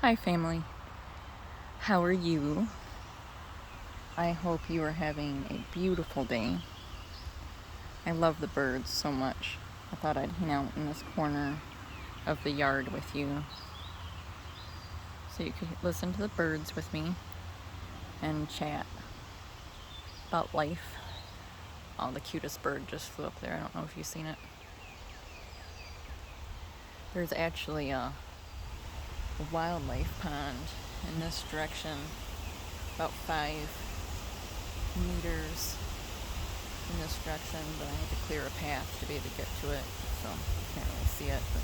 Hi, family. How are you? I hope you are having a beautiful day. I love the birds so much. I thought I'd hang out in this corner of the yard with you so you could listen to the birds with me and chat about life. Oh, the cutest bird just flew up there. I don't know if you've seen it. There's actually a wildlife pond in this direction, about 5 meters in this direction, but I had to clear a path to be able to get to it, so you can't really see it. But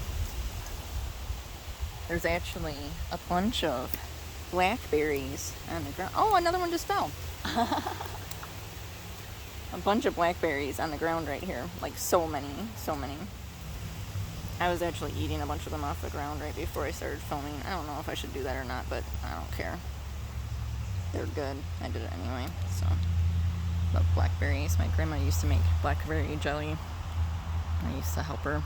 there's actually a bunch of blackberries on the ground. Oh, another one just fell. A bunch of blackberries on the ground right here. Like so many. I was actually eating a bunch of them off the ground right before I started filming. I don't know if I should do that or not, but I don't care. They're good. I did it anyway, so. Love blackberries. My grandma used to make blackberry jelly. I used to help her.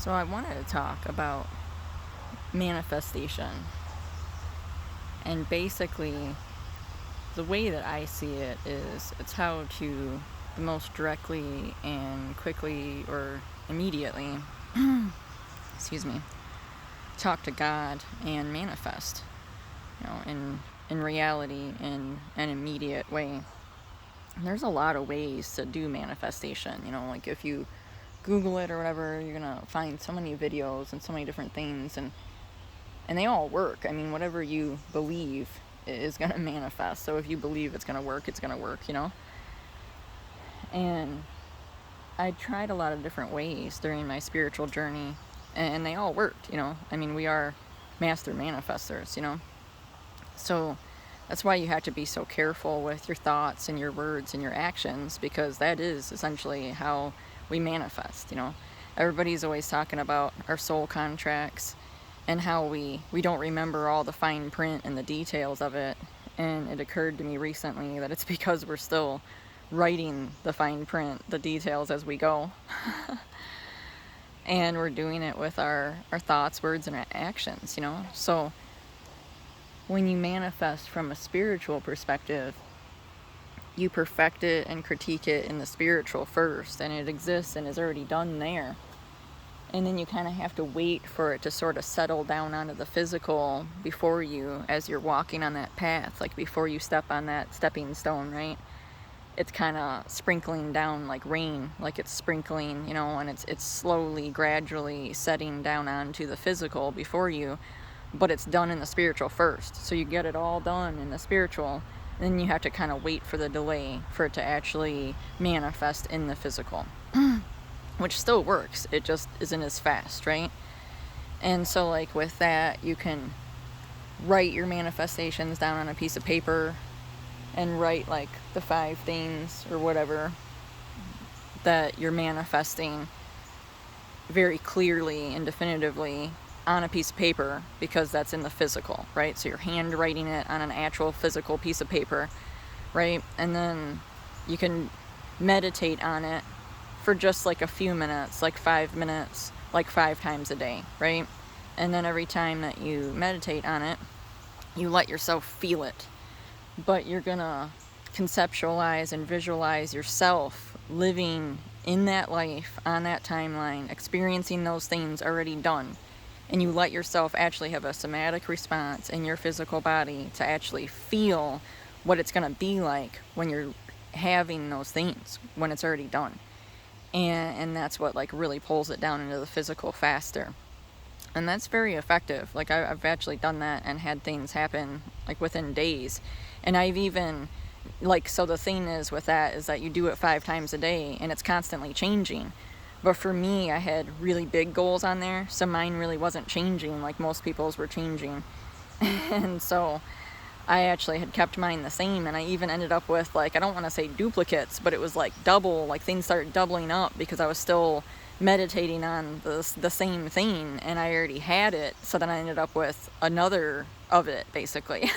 So I wanted to talk about manifestation. And basically, the way that I see it is it's how to the most directly and quickly or immediately, excuse me, talk to God and manifest, in reality, in an immediate way. And there's a lot of ways to do manifestation, like if you Google it or whatever, you're gonna find so many videos and so many different things, and they all work. I mean, whatever you believe is gonna manifest. So if you believe it's gonna work, it's gonna work, And I tried a lot of different ways during my spiritual journey, and they all worked, I mean, we are master manifestors, So that's why you have to be so careful with your thoughts and your words and your actions, because that is essentially how we manifest, Everybody's always talking about our soul contracts and how we don't remember all the fine print and the details of it. And it occurred to me recently that it's because we're still writing the fine print, the details as we go. And we're doing it with our thoughts, words, and our actions, So when you manifest from a spiritual perspective, you perfect it and critique it in the spiritual first, and it exists and is already done there. And then you kind of have to wait for it to sort of settle down onto the physical before you, as you're walking on that path, like before you step on that stepping stone, right? It's kind of sprinkling down like rain, like it's sprinkling, and it's slowly, gradually setting down onto the physical before you, but it's done in the spiritual first. So you get it all done in the spiritual, and then you have to kind of wait for the delay for it to actually manifest in the physical. Which still works, it just isn't as fast, right? And so like with that, you can write your manifestations down on a piece of paper and write like the 5 things or whatever that you're manifesting very clearly and definitively on a piece of paper, because that's in the physical, right? So you're handwriting it on an actual physical piece of paper, right? And then you can meditate on it for just like a few minutes, like 5 minutes, like 5 times a day, right? And then every time that you meditate on it, you let yourself feel it. But you're gonna conceptualize and visualize yourself living in that life, on that timeline, experiencing those things already done. And you let yourself actually have a somatic response in your physical body to actually feel what it's gonna be like when you're having those things, when it's already done. And that's what like really pulls it down into the physical faster. And that's very effective. Like I've actually done that and had things happen like within days. And I've even so the thing is with that is that you do it 5 times a day and it's constantly changing. But for me, I had really big goals on there, so mine really wasn't changing like most people's were changing. And so I actually had kept mine the same, and I even ended up with like, I don't want to say duplicates, but it was like double, like things started doubling up because I was still meditating on the same thing and I already had it. So then I ended up with another of it basically.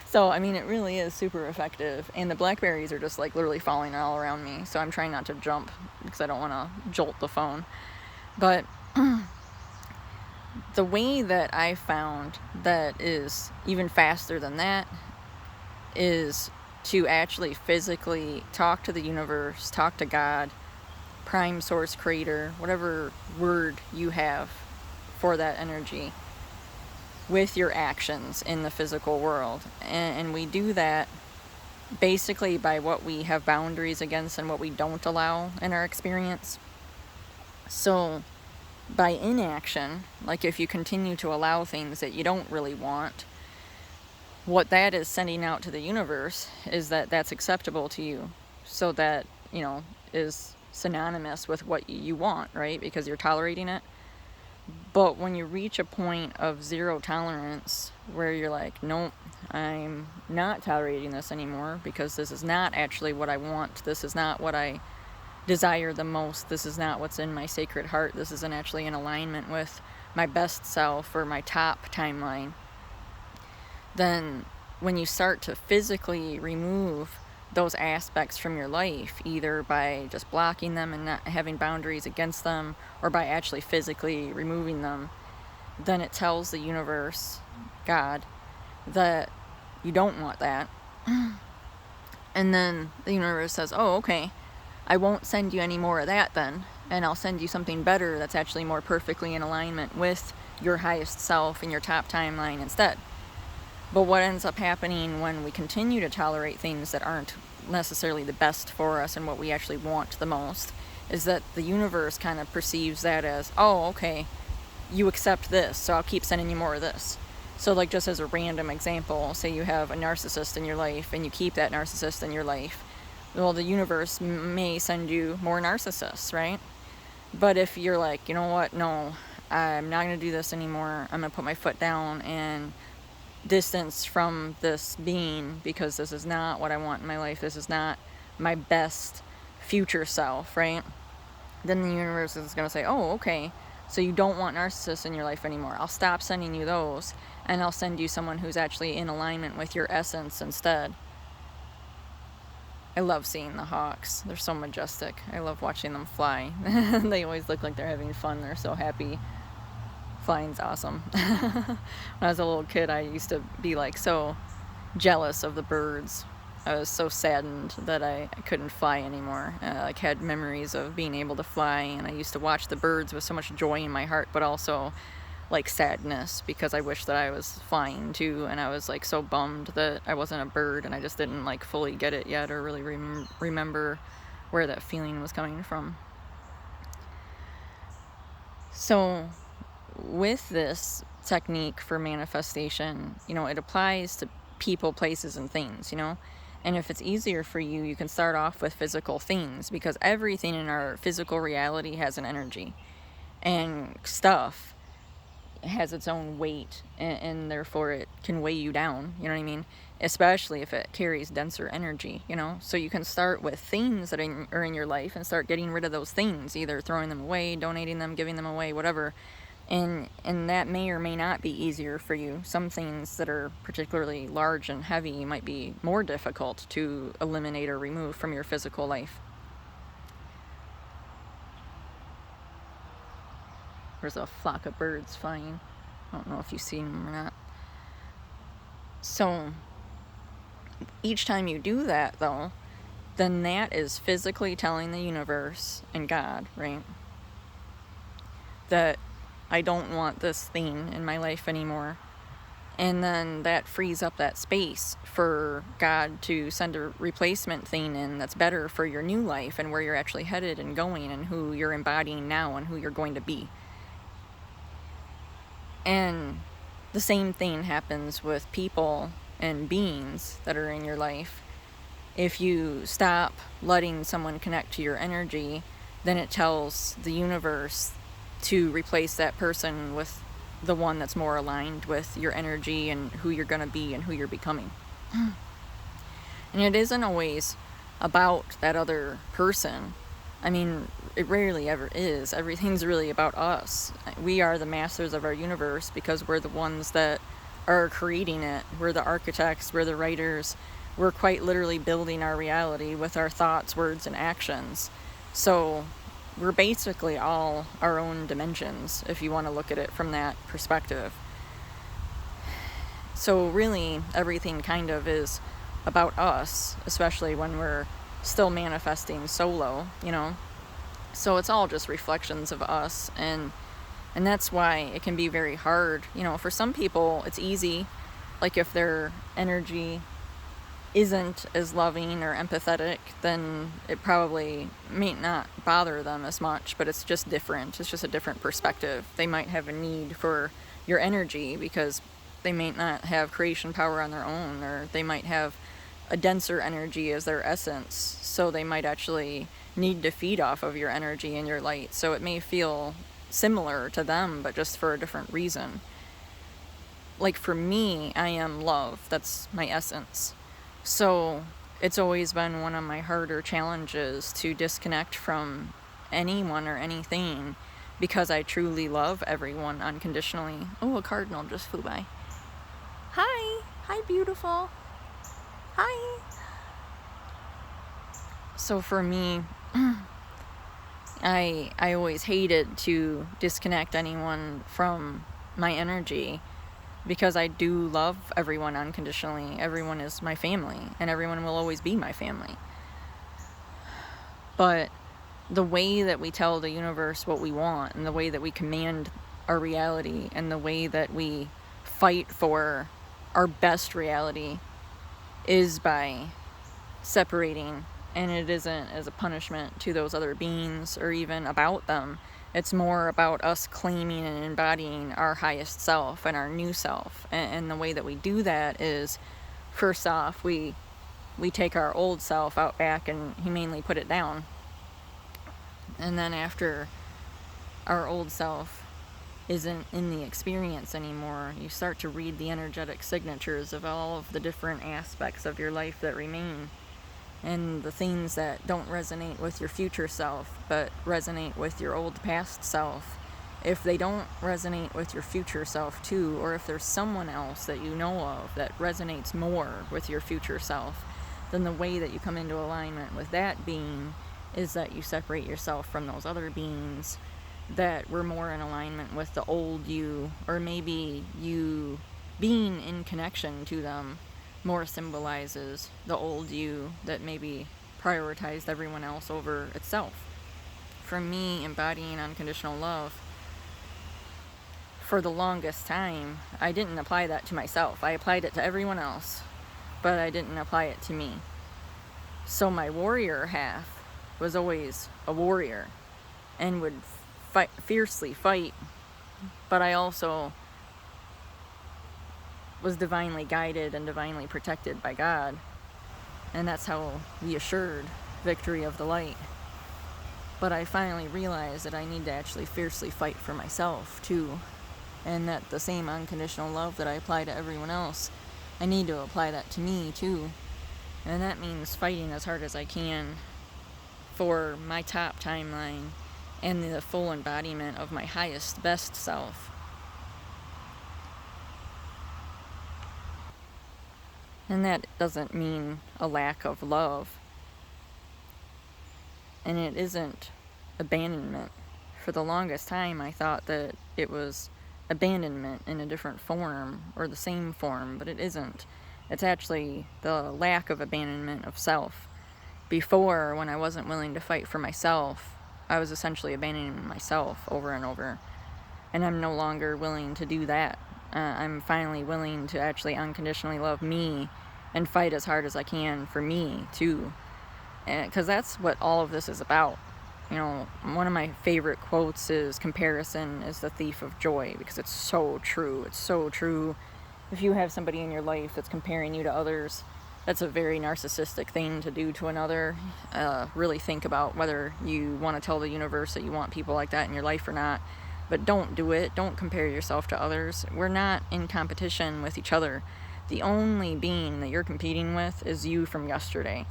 So I mean, it really is super effective, and the blackberries are just like literally falling all around me, so I'm trying not to jump because I don't want to jolt the phone. But The way that I found that is even faster than that is to actually physically talk to the universe, talk to God, prime source creator, whatever word you have for that energy, with your actions in the physical world. And we do that basically by what we have boundaries against and what we don't allow in our experience. So by inaction, like if you continue to allow things that you don't really want, what that is sending out to the universe is that that's acceptable to you. So that, is synonymous with what you want, right? Because you're tolerating it. But when you reach a point of zero tolerance where you're like, nope, I'm not tolerating this anymore because this is not actually what I want. This is not what I desire the most. This is not what's in my sacred heart. This isn't actually in alignment with my best self or my top timeline. Then when you start to physically remove those aspects from your life, either by just blocking them and not having boundaries against them, or by actually physically removing them, then it tells the universe, God, that you don't want that. And then the universe says, oh, okay, I won't send you any more of that then, and I'll send you something better that's actually more perfectly in alignment with your highest self and your top timeline instead. But what ends up happening when we continue to tolerate things that aren't necessarily the best for us and what we actually want the most is that the universe kind of perceives that as, oh, okay, you accept this, so I'll keep sending you more of this. So like just as a random example, say you have a narcissist in your life and you keep that narcissist in your life. Well, the universe may send you more narcissists, right? But if you're like, you know what, no, I'm not going to do this anymore. I'm going to put my foot down and distance from this being because this is not what I want in my life. This is not my best future self, right? Then the universe is going to say, oh, okay, so you don't want narcissists in your life anymore. I'll stop sending you those, and I'll send you someone who's actually in alignment with your essence instead. I love seeing the hawks. They're so majestic. I love watching them fly. They always look like they're having fun. They're so happy. Flying's awesome. When I was a little kid, I used to be like so jealous of the birds. I was so saddened that I couldn't fly anymore. I had memories of being able to fly, and I used to watch the birds with so much joy in my heart, but also like sadness because I wish that I was flying too, and I was like so bummed that I wasn't a bird, and I just didn't like fully get it yet or really remember where that feeling was coming from. So with this technique for manifestation, it applies to people, places, and things, and if it's easier for you, you can start off with physical things because everything in our physical reality has an energy, and stuff has its own weight, and therefore it can weigh you down, you know what I mean? Especially if it carries denser energy, So you can start with things that are in your life and start getting rid of those things, either throwing them away, donating them, giving them away, whatever. And that may or may not be easier for you. Some things that are particularly large and heavy might be more difficult to eliminate or remove from your physical life. There's a flock of birds flying. I don't know if you've seen them or not. So each time you do that, though, then that is physically telling the universe and God, right, that I don't want this thing in my life anymore. And then that frees up that space for God to send a replacement thing in that's better for your new life and where you're actually headed and going and who you're embodying now and who you're going to be. And the same thing happens with people and beings that are in your life. If you stop letting someone connect to your energy, then it tells the universe to replace that person with the one that's more aligned with your energy and who you're going to be and who you're becoming. And it isn't always about that other person. I mean, it rarely ever is. Everything's really about us. We are the masters of our universe because we're the ones that are creating it. We're the architects, we're the writers. We're quite literally building our reality with our thoughts, words, and actions. So we're basically all our own dimensions, if you want to look at it from that perspective. So really, everything kind of is about us, especially when we're still manifesting solo, So it's all just reflections of us, and that's why it can be very hard. For some people, it's easy, like if their energy isn't as loving or empathetic, then it probably may not bother them as much, but it's just different. It's just a different perspective. They might have a need for your energy because they may not have creation power on their own, or they might have a denser energy as their essence, so they might actually need to feed off of your energy and your light. So it may feel similar to them, but just for a different reason. Like for me, I am love. That's my essence. So it's always been one of my harder challenges to disconnect from anyone or anything, because I truly love everyone unconditionally. Oh, a cardinal just flew by. Hi. Hi, beautiful. Hi. So for me, I always hated to disconnect anyone from my energy, because I do love everyone unconditionally. Everyone is my family, and everyone will always be my family. But the way that we tell the universe what we want, and the way that we command our reality, and the way that we fight for our best reality is by separating. And it isn't as a punishment to those other beings or even about them. It's more about us claiming and embodying our highest self and our new self. And the way that we do that is, first off, we take our old self out back and humanely put it down. And then after our old self isn't in the experience anymore, you start to read the energetic signatures of all of the different aspects of your life that remain, and the things that don't resonate with your future self but resonate with your old past self. If they don't resonate with your future self too, or if there's someone else that you know of that resonates more with your future self, then the way that you come into alignment with that being is that you separate yourself from those other beings that were more in alignment with the old you, or maybe you being in connection to them more symbolizes the old you that maybe prioritized everyone else over itself. For me, embodying unconditional love, for the longest time, I didn't apply that to myself. I applied it to everyone else, but I didn't apply it to me. So my warrior half was always a warrior and would fiercely fight, but I also was divinely guided and divinely protected by God, and that's how we assured victory of the light. But I finally realized that I need to actually fiercely fight for myself too, and that the same unconditional love that I apply to everyone else, I need to apply that to me too. And that means fighting as hard as I can for my top timeline and the full embodiment of my highest, best self. And that doesn't mean a lack of love. And it isn't abandonment. For the longest time, I thought that it was abandonment in a different form, or the same form, but it isn't. It's actually the lack of abandonment of self. Before, when I wasn't willing to fight for myself, I was essentially abandoning myself over and over. And I'm no longer willing to do that. I'm finally willing to actually unconditionally love me and fight as hard as I can for me too. Because that's what all of this is about. One of my favorite quotes is, "Comparison is the thief of joy," because it's so true. It's so true. If you have somebody in your life that's comparing you to others, that's a very narcissistic thing to do to another. Really think about whether you want to tell the universe that you want people like that in your life or not. But don't do it. Don't compare yourself to others. We're not in competition with each other. The only being that you're competing with is you from yesterday.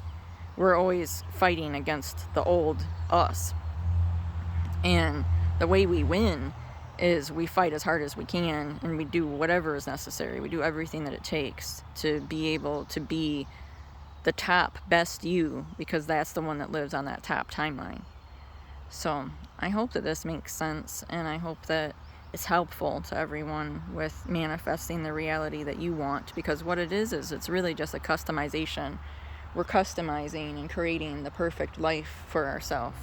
We're always fighting against the old us. And the way we win is we fight as hard as we can, and we do whatever is necessary. We do everything that it takes to be able to be the top best you, because that's the one that lives on that top timeline. So I hope that this makes sense, and I hope that it's helpful to everyone with manifesting the reality that you want, because what it is it's really just a customization. We're customizing and creating the perfect life for ourselves.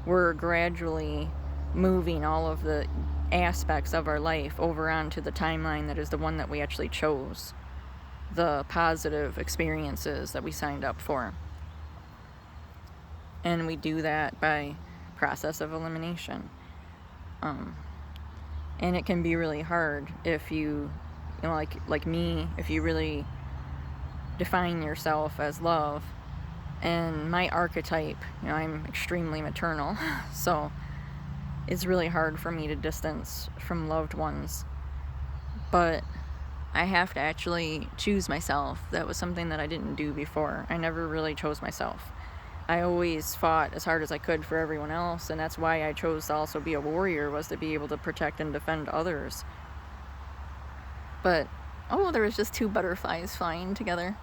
We're gradually moving all of the aspects of our life over onto the timeline that is the one that we actually chose, the positive experiences that we signed up for. And we do that by process of elimination. And it can be really hard if you know, like me, if you really define yourself as love. And my archetype, you know, I'm extremely maternal, so it's really hard for me to distance from loved ones. But I have to actually choose myself. That was something that I didn't do before. I never really chose myself. I always fought as hard as I could for everyone else, and that's why I chose to also be a warrior, was to be able to protect and defend others. But, oh, there was just 2 butterflies flying together.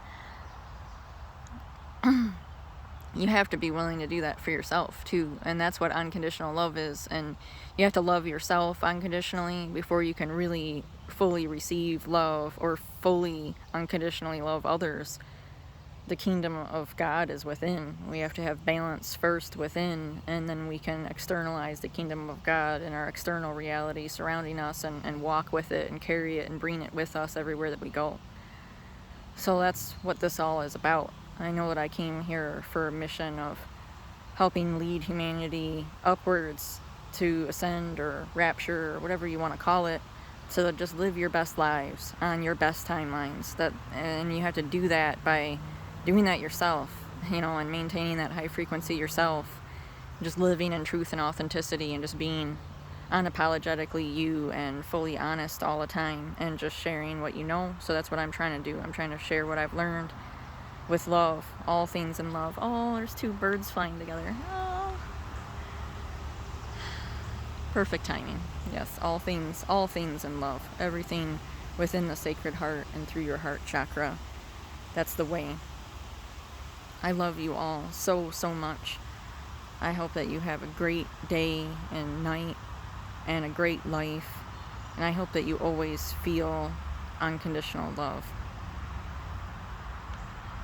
You have to be willing to do that for yourself too, and that's what unconditional love is. And you have to love yourself unconditionally before you can really fully receive love or fully unconditionally love others. The kingdom of God is within. We have to have balance first within, and then we can externalize the kingdom of God in our external reality surrounding us, and walk with it and carry it and bring it with us everywhere that we go. So that's what this all is about. I know that I came here for a mission of helping lead humanity upwards to ascend or rapture or whatever you want to call it, so just live your best lives on your best timelines. And you have to do that by doing that yourself, you know, and maintaining that high frequency yourself, just living in truth and authenticity, and just being unapologetically you and fully honest all the time, and just sharing what you know. So that's what I'm trying to do. I'm trying to share what I've learned with love, all things in love. Oh, there's 2 birds flying together. Oh, perfect timing. Yes, all things in love. Everything within the sacred heart and through your heart chakra. That's the way. I love you all so, so much. I hope that you have a great day and night and a great life. And I hope that you always feel unconditional love.